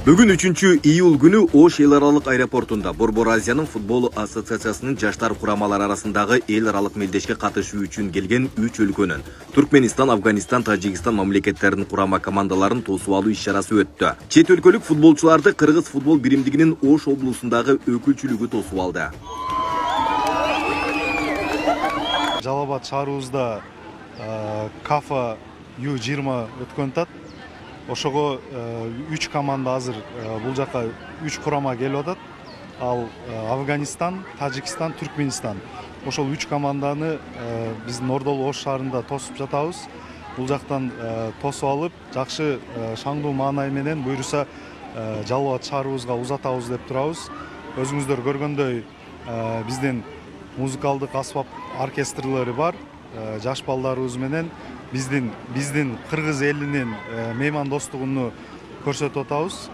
Бүгін 3 июл күні Ош ел аралық аэропортында Борбор Азияның футбол ассоциациясының жаштар құрамалар арасындағы ел аралық мелдешке қатышу үшін келген 3 өлкөнүн Түркменистан, Афганистан, Тажикстан мамлекеттерінің құрама командаларын тосып алуу иш-чарасы өтті. Чет өлкөлүк футболчуларды Кыргыз футбол биримдигинин Ош облусундағы өкүлчүлүгү тосып алды. Жалал-Абад шаарыбызда КАФА Ю-20 өткөн атат. Ошого 3 команда азыр бул жака 3 курама келип атат. Ал Афганистан, Тажикстан, Түркменистан. Ошол 3 команданы биздин Ордол Ош шаарында тосуп жатабыз. Бул жактан тосуп алып, жакшы шаңдуу маанай менен буйруса Жалал-Абад шаарыбызга узатабыз деп турабыз. Өзүңүздөр көргөндөй биздин музыкалдык аспап оркестрлары бар. Жаш балдарыбыз менен биздин Кыргыз элинин меймандостугуну көрсөтүп атабыз.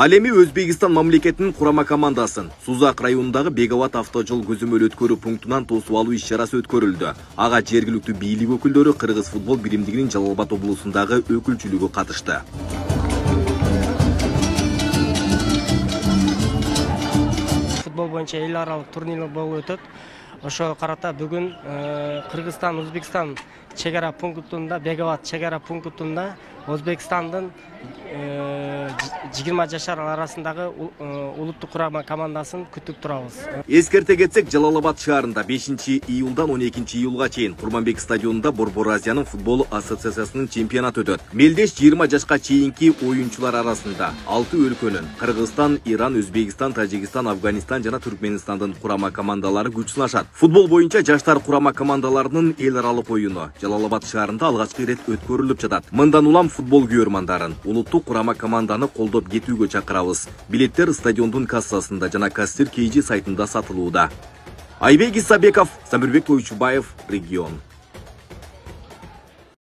Ал эми Өзбекистан мамлекетинин курама командасын Сузак районундагы Беговат автожол көзөмөл өткөрүү пунктунан тосуп алуу иш-чарасы өткөрүлдү. Ага жергиликтүү бийлик өкүлдөрү Кыргыз футбол биримдигинин Жалал-Абад облусундагы өкүлчүлүгү катышты. Футбол боюнча эл аралык турнир болуп өтөт. Ошо карата бүгүн Кыргызстан, Өзбекстан чегара пунктунда, Беговат чегара пунктунда Өзбекстандын 20 жашар арасындагы улуттук курама командасын күтүп турабыз. Эскерте кетсек, Жалал-Абад шаарында 5 июлдан 12 июлга чейин Курманбек стадионунда Борбор Азияның футбол ассоциациясынын чемпионаты өтөт. Мелдеш 20 жашка чейинки оюнчулар арасында 6 өлкөнүн Кыргызстан, Иран, Өзбекистан, Тажикстан, Афганистан жана Түркменистандын курама командалары күч сынашат. Футбол боюнча жаштар курама командаларынын эл аралык оюну Жалал-Абад шаарында алгачкы ирет өткөрүлүп жатат. Мындан улам футбол күйөрмандарын улуттук курама команданы колдоп кетүүгө чакырабыз. Билеттер стадиондун кассасында жана Кассир KG сайтында сатылууда. Айбек Исабеков, Самирбек Тойчубаев, Регион.